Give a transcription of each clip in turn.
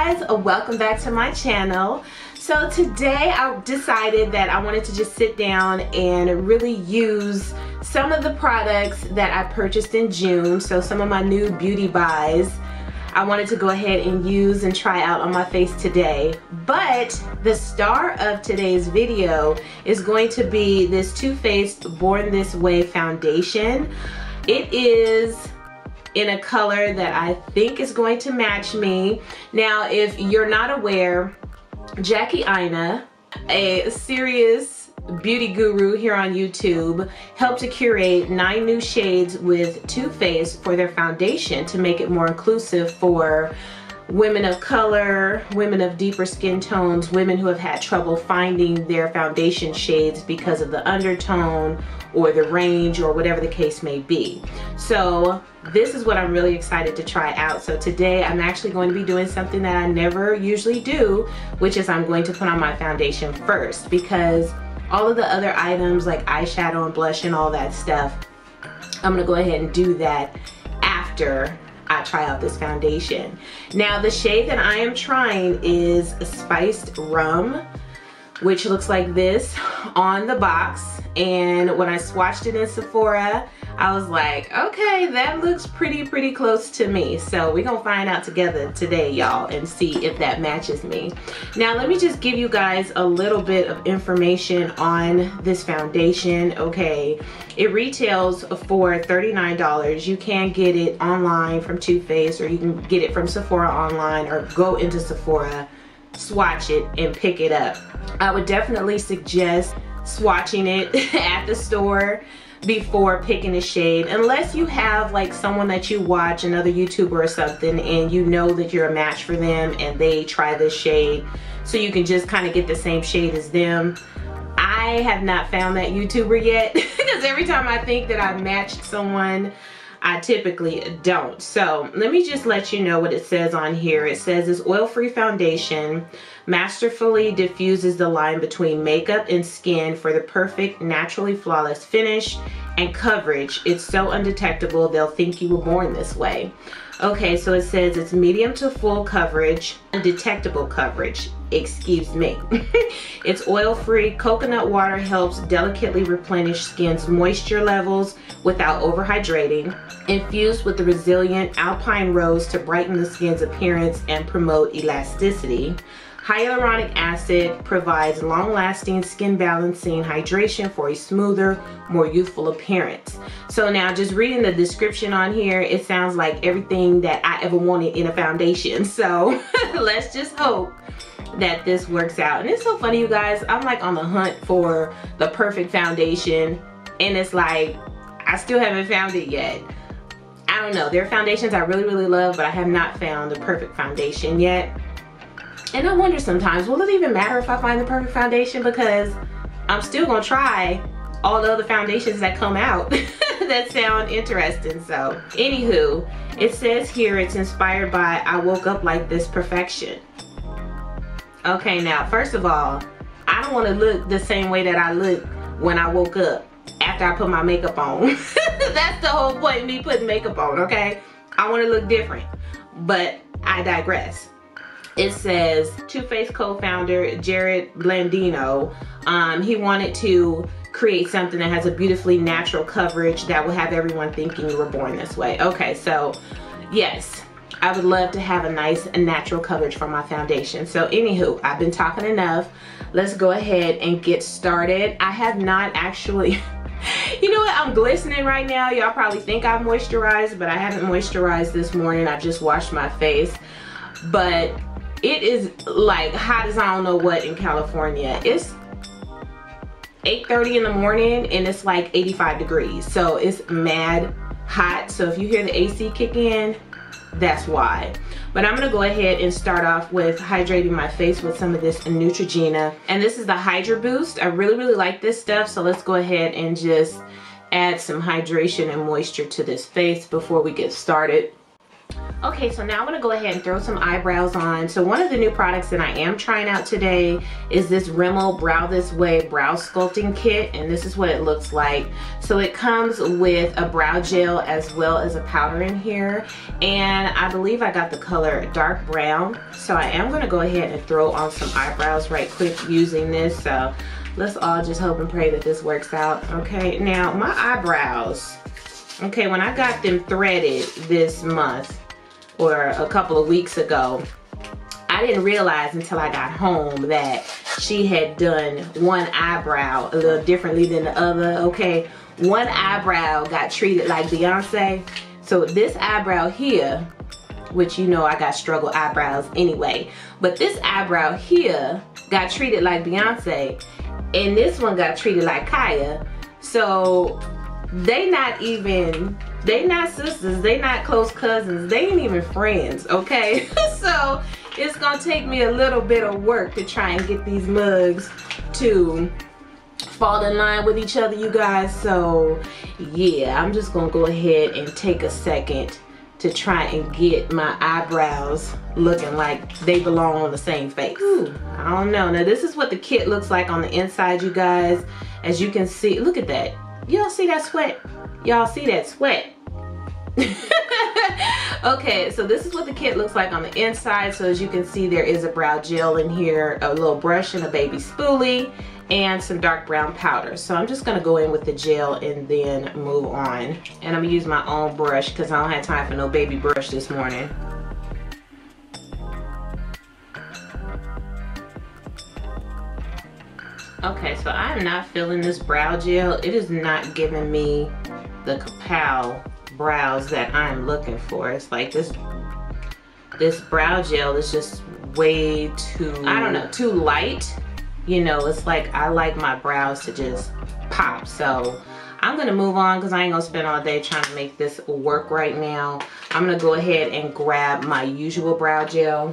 guys, welcome back to my channel. So today I decided that I wanted to just sit down and really use some of the products that I purchased in June. So some of my new beauty buys I wanted to go ahead and use and try out on my face today. But the star of today's video is going to be this Too Faced Born This Way foundation. It is in a color that I think is going to match me. Now, if you're not aware, Jackie Aina, a serious beauty guru here on YouTube, helped to curate 9 new shades with Too Faced for their foundation to make it more inclusive for women of color, women of deeper skin tones, women who have had trouble finding their foundation shades because of the undertone or the range or whatever the case may be. So this is what I'm really excited to try out. So today I'm actually going to be doing something that I never usually do, which is I'm going to put on my foundation first, because all of the other items like eyeshadow and blush and all that stuff, I'm gonna go ahead and do that after I try out this foundation. Now the shade that I am trying is Spiced Rum, which looks like this on the box. And when I swatched it in Sephora, I was like, okay, that looks pretty close to me. So we're gonna find out together today, y'all, and see if that matches me. Now let me just give you guys a little bit of information on this foundation. Okay, it retails for $39. You can get it online from Too Faced, or you can get it from Sephora online, or go into Sephora, swatch it, and pick it up. I would definitely suggest swatching it at the store before picking a shade, unless you have like someone that you watch, another YouTuber or something, and you know that you're a match for them and they try this shade, so you can just kind of get the same shade as them. I have not found that YouTuber yet because every time I think that I've matched someone, I typically don't. So let me just let you know what it says on here. It says this oil-free foundation masterfully diffuses the line between makeup and skin for the perfect, naturally flawless finish and coverage. It's so undetectable, they'll think you were born this way. Okay, so it says it's medium to full coverage, undetectable coverage, excuse me. It's oil-free. Coconut water helps delicately replenish skin's moisture levels without overhydrating. Infused with the resilient alpine rose to brighten the skin's appearance and promote elasticity. Hyaluronic acid provides long-lasting skin balancing hydration for a smoother, more youthful appearance. So now just reading the description on here, it sounds like everything that I ever wanted in a foundation. So let's just hope that this works out. And it's so funny, you guys, I'm like on the hunt for the perfect foundation, and it's like I still haven't found it yet. I don't know, there are foundations I really love, but I have not found the perfect foundation yet. And I wonder sometimes, will it even matter if I find the perfect foundation? Because I'm still gonna try all the other foundations that come out that sound interesting. So anywho, it says here it's inspired by I woke up like this perfection. Okay, now first of all, I don't want to look the same way that I look when I woke up after I put my makeup on. That's the whole point of me putting makeup on, okay? I want to look different, but I digress. It says Too Faced co-founder Jared Blandino, he wanted to create something that has a beautifully natural coverage that will have everyone thinking you were born this way. Okay, so yes, I would love to have a nice natural coverage for my foundation. So anywho, I've been talking enough. Let's go ahead and get started. I have not actually, you know what, I'm glistening right now. Y'all probably think I've moisturized, but I haven't moisturized this morning. I just washed my face. But it is like hot as I don't know what in California. It's 8:30 in the morning and it's like 85 degrees. So it's mad hot. So if you hear the AC kick in, that's why. But I'm gonna go ahead and start off with hydrating my face with some of this Neutrogena. And this is the Hydra Boost. I really like this stuff. So let's go ahead and just add some hydration and moisture to this face before we get started. Okay, so now I'm gonna go ahead and throw some eyebrows on. So one of the new products that I am trying out today is this Rimmel Brow This Way Brow Sculpting Kit, and this is what it looks like. So it comes with a brow gel as well as a powder in here, and I believe I got the color dark brown. So I am gonna go ahead and throw on some eyebrows right quick using this. So let's all just hope and pray that this works out. Okay, now my eyebrows, okay, when I got them threaded this month, or a couple of weeks ago, I didn't realize until I got home that she had done one eyebrow a little differently than the other, okay? One eyebrow got treated like Beyonce. So this eyebrow here, which you know I got struggle eyebrows anyway, but this eyebrow here got treated like Beyonce, and this one got treated like Kaya. So they not sisters, they not close cousins, they ain't even friends, okay? So it's gonna take me a little bit of work to try and get these mugs to fall in line with each other, you guys. So yeah, I'm just gonna go ahead and take a second to try and get my eyebrows looking like they belong on the same face. Ooh, I don't know. Now this is what the kit looks like on the inside, you guys. As you can see, look at that. Y'all see that sweat? Y'all see that sweat? Okay, so this is what the kit looks like on the inside. So as you can see, there is a brow gel in here, a little brush and a baby spoolie, and some dark brown powder. So I'm just gonna go in with the gel and then move on. And I'm gonna use my own brush because I don't have time for no baby brush this morning. Okay, so I am not feeling this brow gel. It is not giving me the kapow brows that I'm looking for. It's like this brow gel is just way too, I don't know, too light. You know, it's like I like my brows to just pop. So I'm gonna move on because I ain't gonna spend all day trying to make this work right now. I'm gonna go ahead and grab my usual brow gel,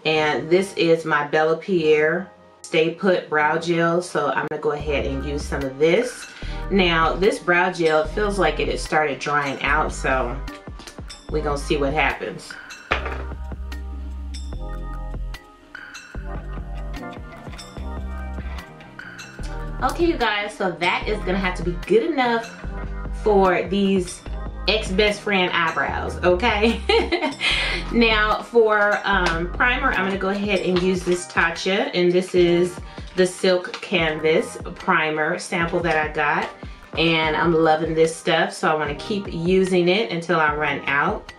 and this is my Bella Pierre Stay Put brow gel. So I'm gonna go ahead and use some of this. Now this brow gel feels like it has started drying out, so we're gonna see what happens. Okay, you guys, so that is gonna have to be good enough for these ex-best friend eyebrows, okay? Now for primer, I'm gonna go ahead and use this Tatcha, and this is the Silk Canvas primer sample that I got, and I'm loving this stuff, so I want to keep using it until I run out,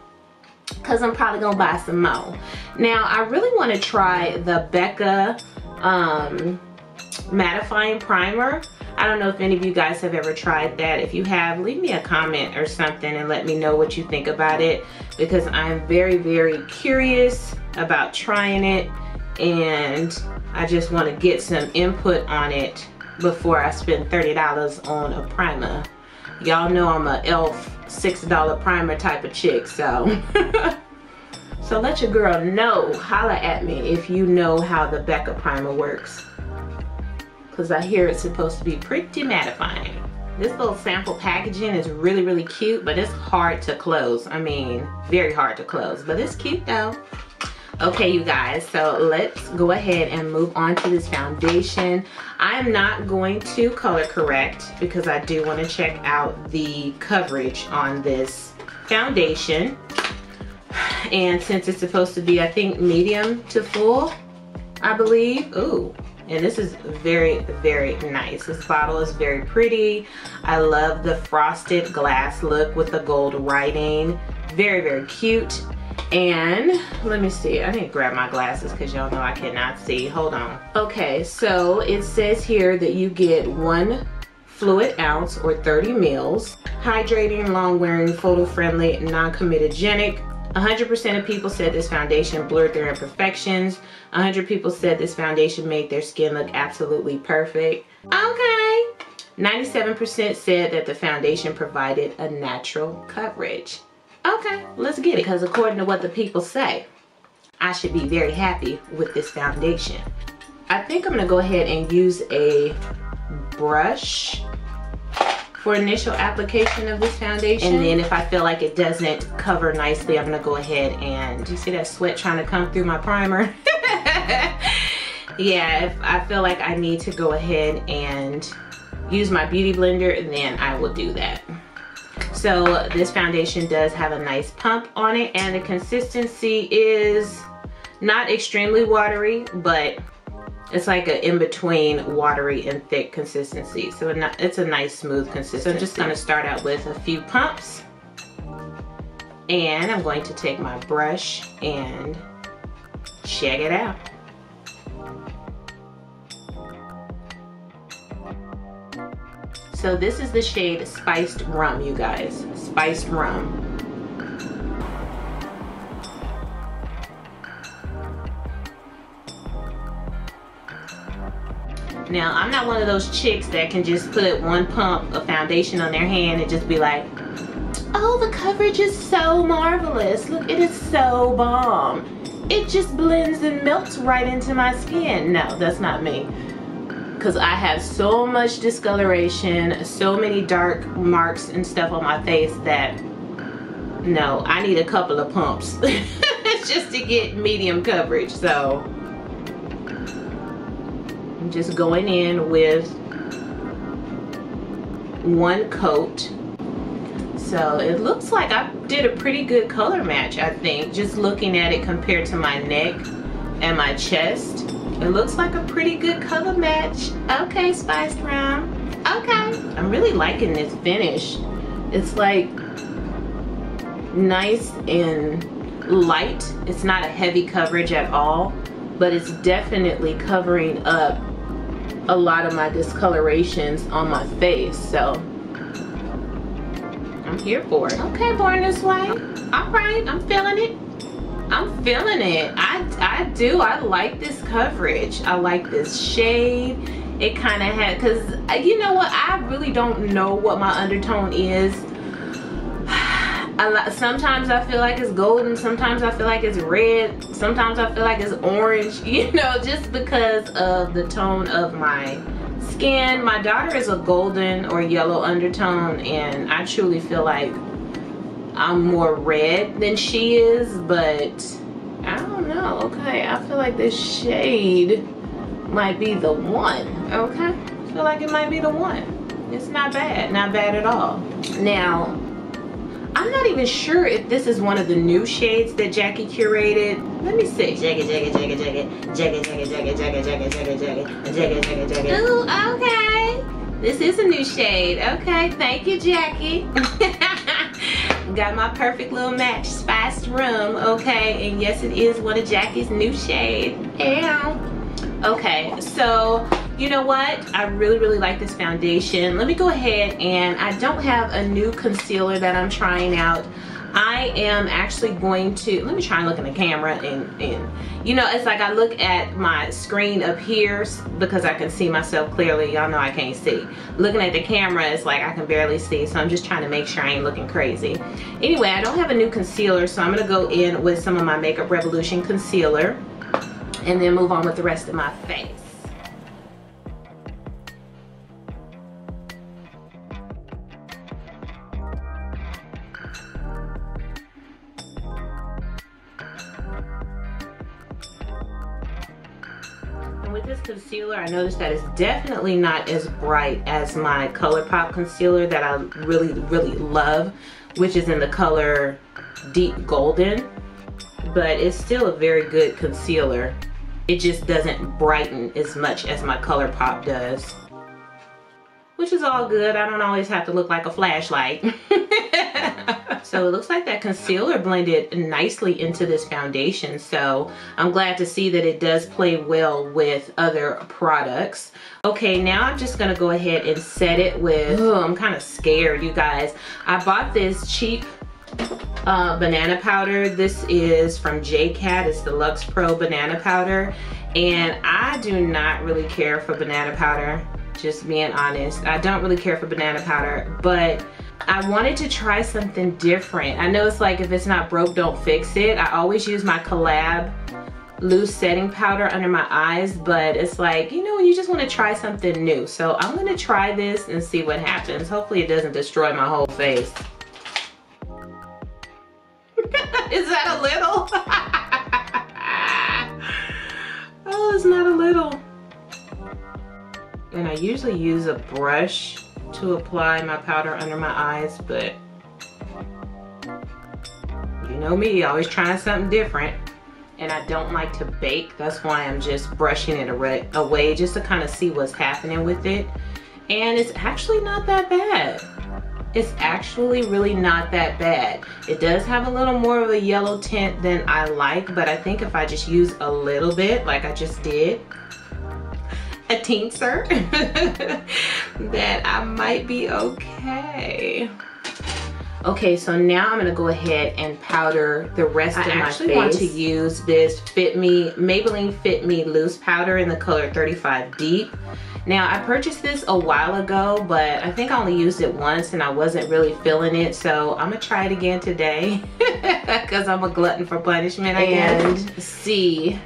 because I'm probably gonna buy some more. Now I really want to try the Becca mattifying primer. I don't know if any of you guys have ever tried that. If you have, leave me a comment or something and let me know what you think about it, because I'm very, very curious about trying it, and I just want to get some input on it before I spend $30 on a primer. Y'all know I'm a e.l.f. $6 primer type of chick, so so let your girl know, holla at me if you know how the Becca primer works, because I hear it's supposed to be pretty mattifying. This little sample packaging is really, really cute, but it's hard to close. I mean, very hard to close, but it's cute though. Okay, you guys, so let's go ahead and move on to this foundation. I am not going to color correct because I do want to check out the coverage on this foundation. And since it's supposed to be, I think, medium to full, I believe. Ooh, and this is very, very nice. This bottle is very pretty. I love the frosted glass look with the gold writing. Very, very cute. And let me see, I need to grab my glasses because y'all know I cannot see. Hold on. Okay, so it says here that you get 1 fluid ounce or 30 mils. Hydrating, long wearing, photo friendly, non-comedogenic. 100% of people said this foundation blurred their imperfections. 100 people said this foundation made their skin look absolutely perfect. Okay. 97% said that the foundation provided a natural coverage. Okay, let's get it, because according to what the people say, I should be very happy with this foundation. I think I'm gonna go ahead and use a brush for initial application of this foundation. And then if I feel like it doesn't cover nicely, I'm gonna go ahead and, do you see that sweat trying to come through my primer? Yeah, if I feel like I need to go ahead and use my beauty blender, then I will do that. So this foundation does have a nice pump on it, and the consistency is not extremely watery, but it's like an in-between watery and thick consistency. So it's a nice smooth consistency. So I'm just gonna start out with a few pumps, and I'm going to take my brush and check it out. So this is the shade Spiced Rum, you guys. Spiced Rum. Now, I'm not one of those chicks that can just put one pump of foundation on their hand and just be like, oh, the coverage is so marvelous. Look, it is so bomb. It just blends and melts right into my skin. No, that's not me. Because I have so much discoloration, so many dark marks and stuff on my face that, no, I need a couple of pumps just to get medium coverage. So I'm just going in with one coat. So it looks like I did a pretty good color match, I think, just looking at it compared to my neck and my chest. It looks like a pretty good color match. Okay, Spiced Rum. Okay. I'm really liking this finish. It's like nice and light. It's not a heavy coverage at all, but it's definitely covering up a lot of my discolorations on my face. So I'm here for it. Okay, Born This Way. All right, I'm feeling it. I'm feeling it. I do. I like this coverage. I like this shade. It kind of had, because you know what? I really don't know what my undertone is. Sometimes I feel like it's golden. Sometimes I feel like it's red. Sometimes I feel like it's orange. You know, just because of the tone of my skin. My daughter is a golden or yellow undertone, and I truly feel like I'm more red than she is, but I don't know. Okay, I feel like this shade might be the one. Okay, I feel like it might be the one. It's not bad, not bad at all. Now, I'm not even sure if this is one of the new shades that Jackie curated. Let me see. Ooh, okay. This is a new shade. Okay, thank you, Jackie. Got my perfect little match, Spiced Rum, okay? And yes, it is one of Jackie's new shades. Okay, so you know what? I really, really like this foundation. Let me go ahead, and I don't have a new concealer that I'm trying out. I am actually going to, let me try and look in the camera, and you know, it's like I look at my screen up here because I can see myself clearly. Y'all know I can't see. Looking at the camera, it's like I can barely see, so I'm just trying to make sure I ain't looking crazy. Anyway, I don't have a new concealer, so I'm gonna go in with some of my Makeup Revolution concealer and then move on with the rest of my face. With this concealer, I noticed that it's definitely not as bright as my ColourPop concealer that I really, really love, which is in the color Deep Golden, but it's still a very good concealer. It just doesn't brighten as much as my ColourPop does, which is all good. I don't always have to look like a flashlight. So it looks like that concealer blended nicely into this foundation, so I'm glad to see that it does play well with other products. Okay, now I'm just gonna go ahead and set it with, oh, I'm kind of scared, you guys. I bought this cheap banana powder. This is from JCat. It's the Luxe Pro banana powder, and I do not really care for banana powder, just being honest. I don't really care for banana powder, but I wanted to try something different. I know it's like if it's not broke, don't fix it. I always use my Collab loose setting powder under my eyes, but it's like, you know, you just want to try something new. So I'm gonna try this and see what happens. Hopefully it doesn't destroy my whole face. Is that a little? Oh, it's not a little. And I usually use a brush to apply my powder under my eyes, but you know me, always trying something different. And I don't like to bake, that's why I'm just brushing it away just to kind of see what's happening with it. And it's actually not that bad. It's actually really not that bad. It does have a little more of a yellow tint than I like, but I think if I just use a little bit, like I just did, a tincture, that I might be okay. Okay, so now I'm gonna go ahead and powder the rest of my face. I actually want to use this Maybelline Fit Me loose powder in the color 35 Deep. Now, I purchased this a while ago, but I think I only used it once and I wasn't really feeling it, so I'm gonna try it again today because I'm a glutton for punishment, I guess. And see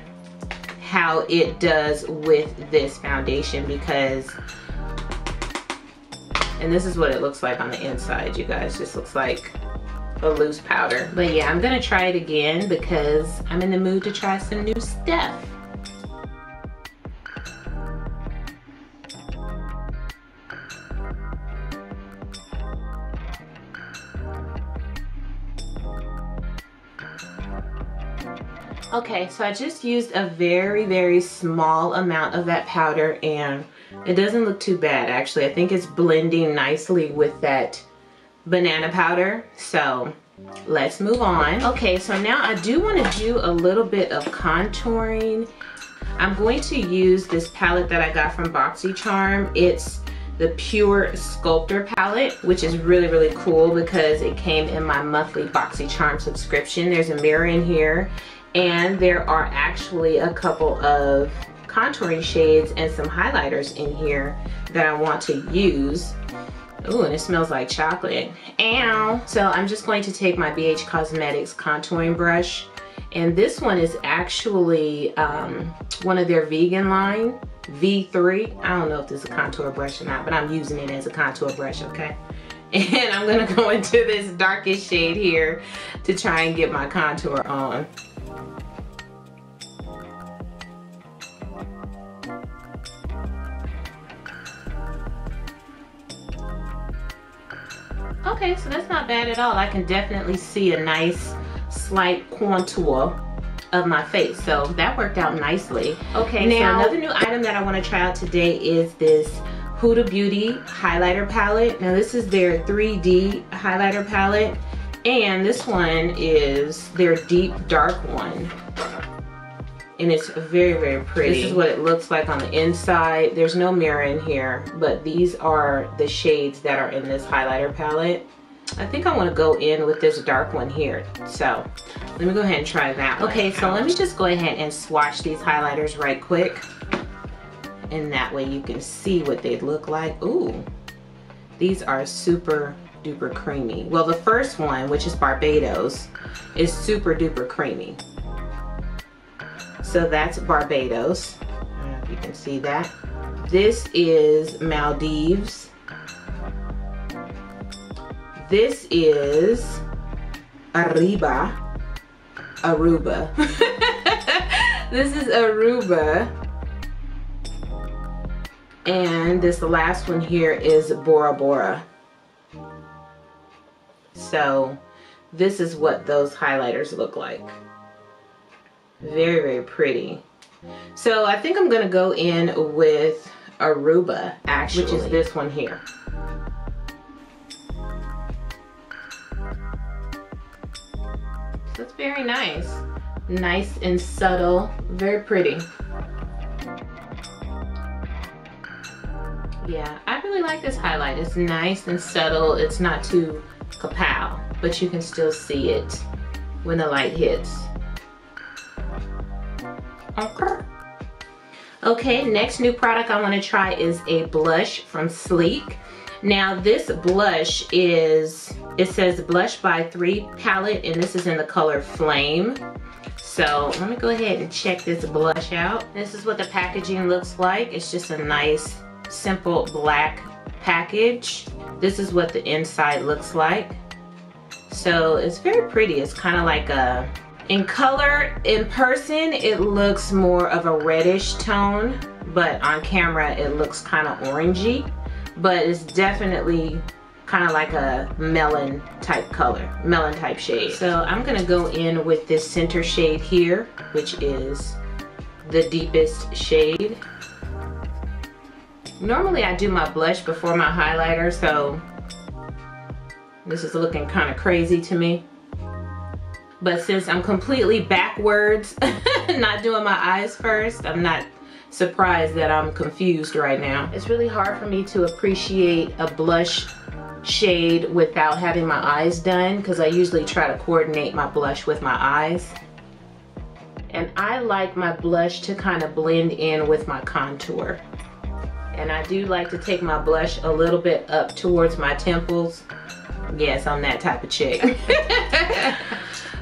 how it does with this foundation, because, and this is what it looks like on the inside, you guys. Just looks like a loose powder. But yeah, I'm gonna try it again because I'm in the mood to try some new stuff. Okay, so I just used a very, very small amount of that powder and it doesn't look too bad actually. I think it's blending nicely with that banana powder. So let's move on. Okay, so now I do want to do a little bit of contouring. I'm going to use this palette that I got from BoxyCharm. It's the Pure Sculptor palette, which is really, really cool because it came in my monthly BoxyCharm subscription. There's a mirror in here. And there are actually a couple of contouring shades and some highlighters in here that I want to use. Ooh, and it smells like chocolate. Ow! So I'm just going to take my BH Cosmetics contouring brush. And this one is actually one of their vegan line, V3. I don't know if this is a contour brush or not, but I'm using it as a contour brush, okay? And I'm gonna go into this darkest shade here to try and get my contour on. Okay, so that's not bad at all. I can definitely see a nice slight contour of my face, so that worked out nicely. Okay, now so another new item that I want to try out today is this Huda Beauty highlighter palette. Now this is their 3D highlighter palette, and this one is their deep dark one. And it's very, very pretty. This is what it looks like on the inside. There's no mirror in here, but these are the shades that are in this highlighter palette. I think I want to go in with this dark one here. So let me go ahead and try that one. Okay, so let me just go ahead and swatch these highlighters right quick. And that way you can see what they look like. Ooh, these are super duper creamy. Well, the first one, which is Barbados, is super duper creamy. So that's Barbados. I don't know if you can see that. This is Maldives. This is Aruba. This is Aruba. And this last one here is Bora Bora. So this is what those highlighters look like. Very, very pretty. So I think I'm gonna go in with Aruba, actually, which is this one here. So it's very nice. Nice and subtle, very pretty. Yeah, I really like this highlight. It's nice and subtle. It's not too kapow, but you can still see it when the light hits. Okay, next new product I want to try is a blush from Sleek. Now this blush is, it says Blush by 3 palette, and this is in the color Flame. So let me go ahead and check this blush out. This is what the packaging looks like. It's just a nice, simple black package. This is what the inside looks like. So it's very pretty. It's kind of like a, in color, in person, it looks more of a reddish tone, but on camera, it looks kind of orangey, but it's definitely kind of like a melon type color, melon type shade. So I'm gonna go in with this center shade here, which is the deepest shade. Normally I do my blush before my highlighter, so this is looking kind of crazy to me. But since I'm completely backwards, not doing my eyes first, I'm not surprised that I'm confused right now. It's really hard for me to appreciate a blush shade without having my eyes done, because I usually try to coordinate my blush with my eyes. And I like my blush to kind of blend in with my contour. And I do like to take my blush a little bit up towards my temples. Yes, I'm that type of chick.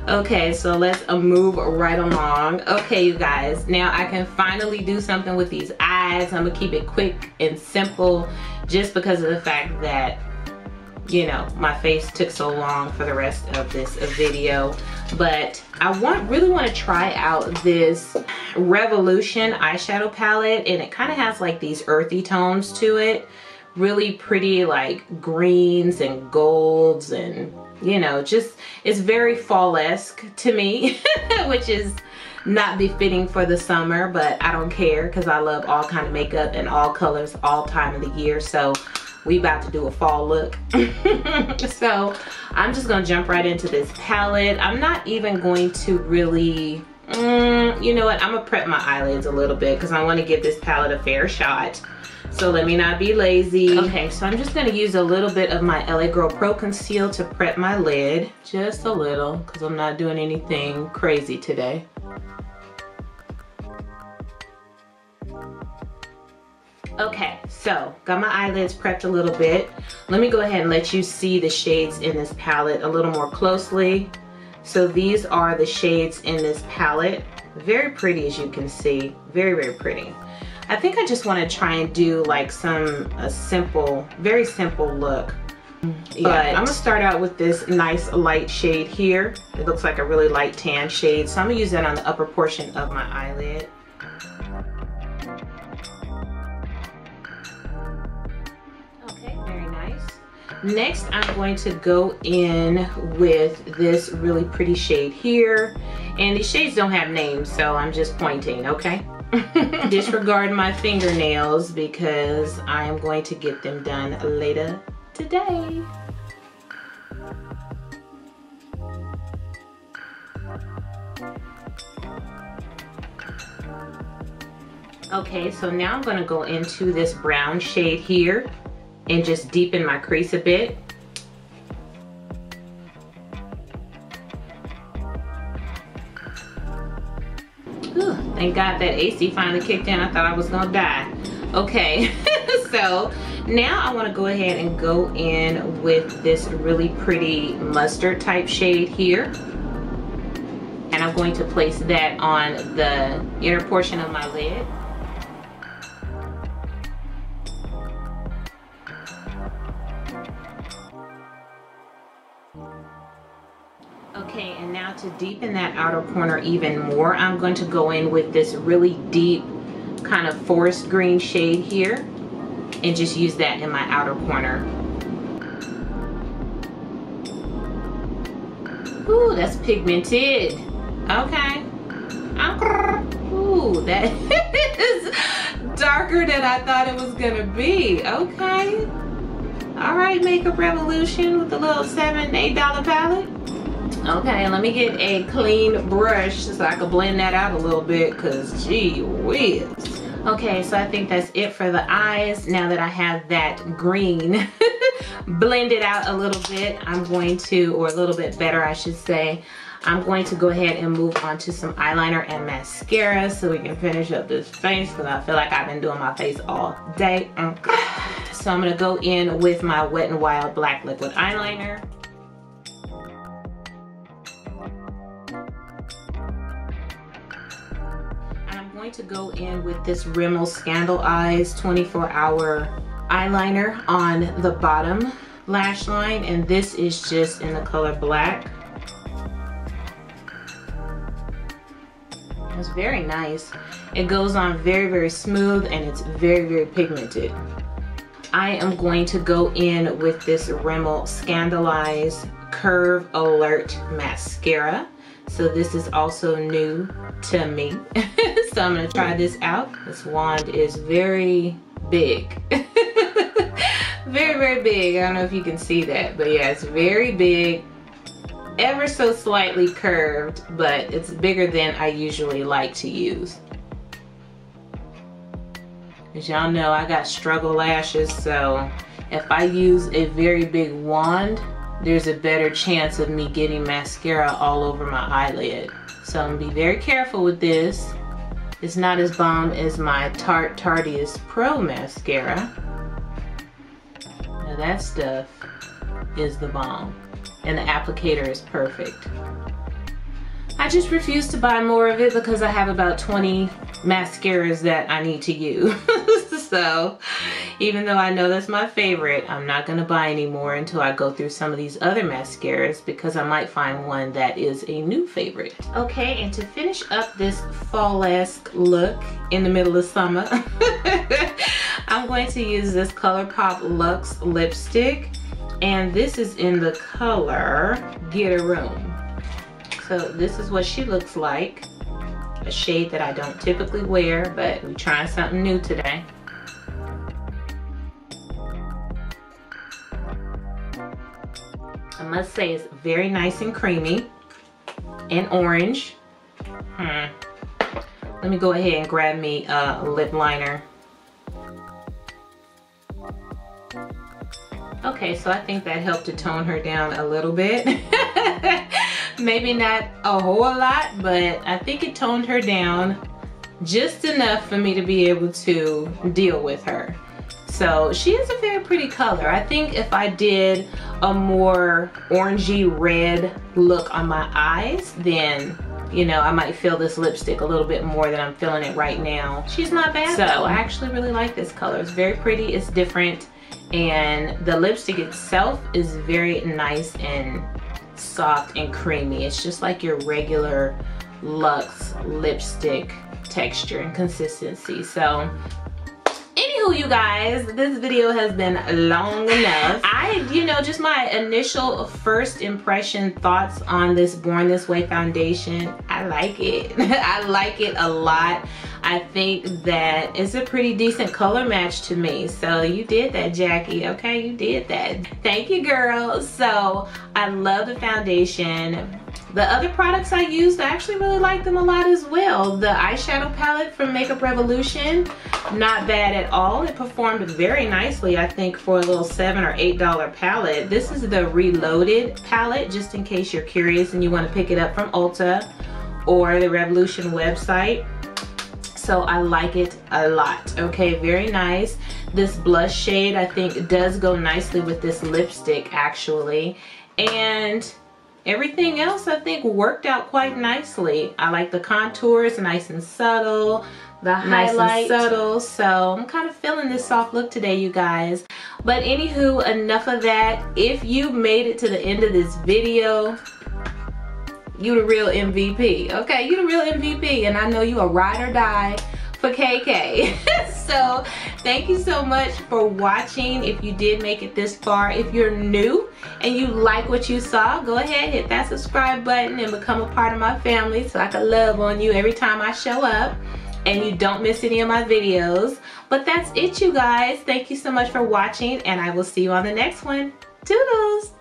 Okay, so let's move right along. Okay, you guys, now I can finally do something with these eyes. I'm gonna keep it quick and simple just because of the fact that, you know, my face took so long for the rest of this video. But I really want to try out this Revolution eyeshadow palette, and it kind of has like these earthy tones to it. Really pretty, like greens and golds, and you know, just it's very fall-esque to me, which is not befitting for the summer, but I don't care because I love all kind of makeup and all colors all time of the year. So we about to do a fall look. So I'm just gonna jump right into this palette. I'm not even going to really, you know what, I'm gonna prep my eyelids a little bit because I want to give this palette a fair shot. So let me not be lazy. Okay, so I'm just gonna use a little bit of my LA Girl Pro Conceal to prep my lid. Just a little, because I'm not doing anything crazy today. Okay, so got my eyelids prepped a little bit. Let me go ahead and let you see the shades in this palette a little more closely. So these are the shades in this palette. Very pretty, as you can see. Very, very pretty. I think I just want to try and do like a simple, very simple look. Yeah, but I'm gonna start out with this nice light shade here. It looks like a really light tan shade, so I'm gonna use that on the upper portion of my eyelid. Okay, very nice. Next, I'm going to go in with this really pretty shade here. And these shades don't have names, so I'm just pointing, okay? Disregard my fingernails because I am going to get them done later today. Okay, so now I'm going to go into this brown shade here and just deepen my crease a bit. Thank God that AC finally kicked in. I thought I was gonna die. Okay, so now I wanna go ahead and go in with this really pretty mustard type shade here. And I'm going to place that on the inner portion of my lid. Okay, and now to deepen that outer corner even more, I'm going to go in with this really deep kind of forest green shade here and just use that in my outer corner. Ooh, that's pigmented. Okay. Ooh, that is darker than I thought it was gonna be. Okay. All right, Makeup Revolution with the little $7, $8 palette. Okay, let me get a clean brush so I can blend that out a little bit, because gee whiz. Okay, so I think that's it for the eyes. Now that I have that green blended out a little bit, I'm going to, or a little bit better I should say, I'm going to go ahead and move on to some eyeliner and mascara so we can finish up this face, because I feel like I've been doing my face all day. So I'm gonna go in with my Wet n Wild Black Liquid Eyeliner. going to go in with this Rimmel Scandal Eyes 24-hour eyeliner on the bottom lash line, and this is just in the color black. It's very nice. It goes on very, very smooth, and it's very, very pigmented. I am going to go in with this Rimmel Scandal Eyes Curve Alert Mascara. So this is also new to me. So I'm gonna try this out. This wand is very big. Very, very big. I don't know if you can see that, but yeah, it's very big. Ever so slightly curved, but it's bigger than I usually like to use. As y'all know, I got struggle lashes, so if I use a very big wand, there's a better chance of me getting mascara all over my eyelid. So I'm gonna be very careful with this. It's not as bomb as my Tarte Tarteist Pro mascara. Now that stuff is the bomb, and the applicator is perfect. I just refuse to buy more of it because I have about 20 mascaras that I need to use. So even though I know that's my favorite, I'm not gonna buy any more until I go through some of these other mascaras, because I might find one that is a new favorite. Okay, and to finish up this fall-esque look in the middle of summer, I'm going to use this ColourPop Luxe lipstick, and this is in the color Get a Room. So this is what she looks like. A shade that I don't typically wear, but we're trying something new today. I must say it's very nice and creamy and orange. Let me go ahead and grab me a lip liner. Okay, so I think that helped to tone her down a little bit. Maybe not a whole lot, but I think it toned her down just enough for me to be able to deal with her. So she is a very pretty color. I think if I did a more orangey red look on my eyes, then, you know, I might feel this lipstick a little bit more than I'm feeling it right now. She's not bad though. I actually really like this color. It's very pretty, it's different, and the lipstick itself is very nice and soft and creamy. It's just like your regular Luxe lipstick texture and consistency. So anywho, you guys, this video has been long enough. Just my initial first impression thoughts on this Born This Way foundation. I like it. I like it a lot. I think that it's a pretty decent color match to me. So you did that, Jackie. Okay, you did that. Thank you, girl. So I love the foundation. The other products I used, I actually really like them a lot as well. The eyeshadow palette from Makeup Revolution, not bad at all. It performed very nicely, I think, for a little $7 or $8 palette. This is the Reloaded palette, just in case you're curious and you want to pick it up from Ulta or the Revolution website. So I like it a lot. Okay, very nice. This blush shade, I think, does go nicely with this lipstick, actually. And everything else, I think, worked out quite nicely. I like the contours, nice and subtle. The highlight, nice and subtle. So I'm kind of feeling this soft look today, you guys. But anywho, enough of that. If you made it to the end of this video, you the real MVP. Okay, you the real MVP, and I know you a ride or die for KK. So thank you so much for watching. If you did make it this far, if you're new and you like what you saw, go ahead, hit that subscribe button and become a part of my family so I can love on you every time I show up and you don't miss any of my videos. But that's it, you guys. Thank you so much for watching, and I will see you on the next one. Toodles!